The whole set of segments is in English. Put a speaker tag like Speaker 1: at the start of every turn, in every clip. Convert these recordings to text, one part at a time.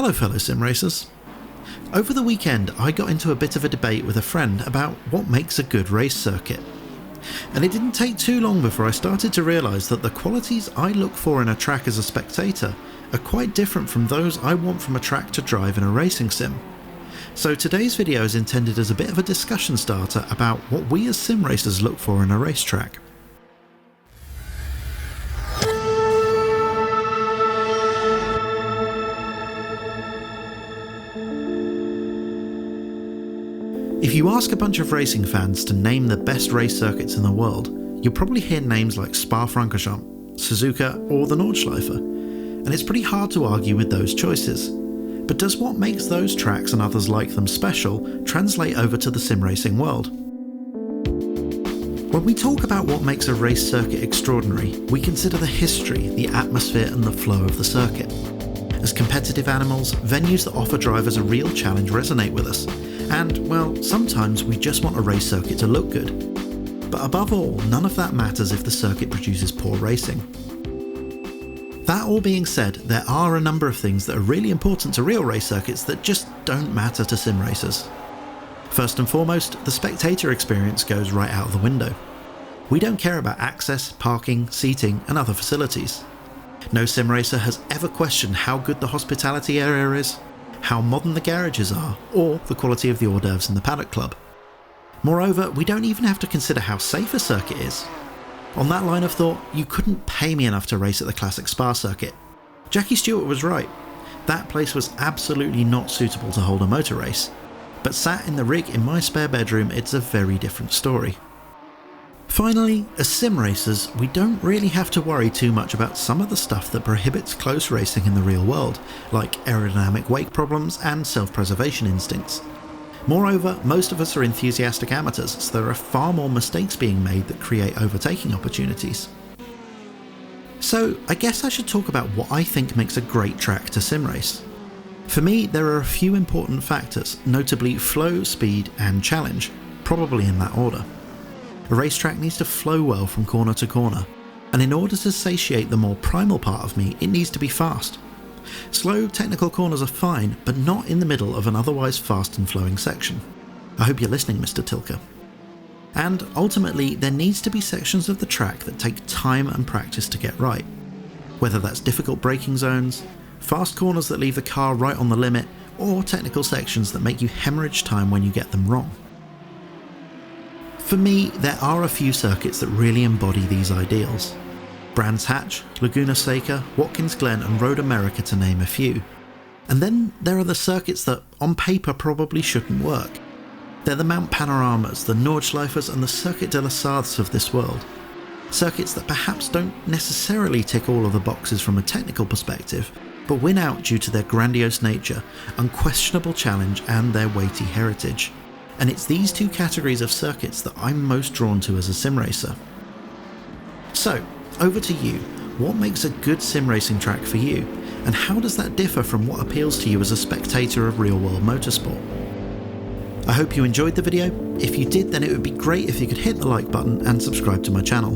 Speaker 1: Hello fellow sim racers. Over the weekend I got into a bit of a debate with a friend about what makes a good race circuit. And it didn't take too long before I started to realise that the qualities I look for in a track as a spectator are quite different from those I want from a track to drive in a racing sim. So today's video is intended as a bit of a discussion starter about what we as sim racers look for in a racetrack. If you ask a bunch of racing fans to name the best race circuits in the world, you'll probably hear names like Spa-Francorchamps, Suzuka or the Nordschleife, and it's pretty hard to argue with those choices. But does what makes those tracks and others like them special translate over to the sim racing world? When we talk about what makes a race circuit extraordinary, we consider the history, the atmosphere and the flow of the circuit. As competitive animals, venues that offer drivers a real challenge resonate with us. And, well, sometimes we just want a race circuit to look good. But above all, none of that matters if the circuit produces poor racing. That all being said, there are a number of things that are really important to real race circuits that just don't matter to sim racers. First and foremost, the spectator experience goes right out of the window. We don't care about access, parking, seating, and other facilities. No sim racer has ever questioned how good the hospitality area is, how modern the garages are, or the quality of the hors d'oeuvres in the paddock club. Moreover, we don't even have to consider how safe a circuit is. On that line of thought, you couldn't pay me enough to race at the classic Spa circuit. Jackie Stewart was right. That place was absolutely not suitable to hold a motor race. But sat in the rig in my spare bedroom, it's a very different story. Finally, as sim racers, we don't really have to worry too much about some of the stuff that prohibits close racing in the real world, like aerodynamic wake problems and self-preservation instincts. Moreover, most of us are enthusiastic amateurs, so there are far more mistakes being made that create overtaking opportunities. So, I guess I should talk about what I think makes a great track to sim race. For me, there are a few important factors, notably flow, speed and challenge, probably in that order. A racetrack needs to flow well from corner to corner, and in order to satiate the more primal part of me, it needs to be fast. Slow, technical corners are fine, but not in the middle of an otherwise fast and flowing section. I hope you're listening, Mr. Tilke. And ultimately, there needs to be sections of the track that take time and practice to get right. Whether that's difficult braking zones, fast corners that leave the car right on the limit, or technical sections that make you hemorrhage time when you get them wrong. For me, there are a few circuits that really embody these ideals. Brands Hatch, Laguna Seca, Watkins Glen and Road America to name a few. And then there are the circuits that, on paper, probably shouldn't work. They're the Mount Panoramas, the Nordschleifes and the Circuit de la Sarthes of this world. Circuits that perhaps don't necessarily tick all of the boxes from a technical perspective, but win out due to their grandiose nature, unquestionable challenge and their weighty heritage. And it's these two categories of circuits that I'm most drawn to as a sim racer. So, over to you. What makes a good sim racing track for you? And how does that differ from what appeals to you as a spectator of real-world motorsport? I hope you enjoyed the video. If you did, then it would be great if you could hit the like button and subscribe to my channel.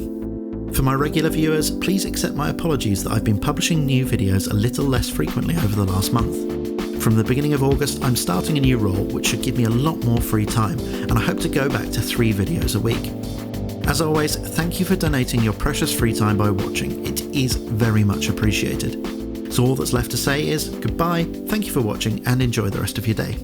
Speaker 1: For my regular viewers, please accept my apologies that I've been publishing new videos a little less frequently over the last month. From the beginning of August, I'm starting a new role which should give me a lot more free time, and I hope to go back to 3 videos a week. As always, thank you for donating your precious free time by watching. It is very much appreciated. So all that's left to say is goodbye, thank you for watching, and enjoy the rest of your day.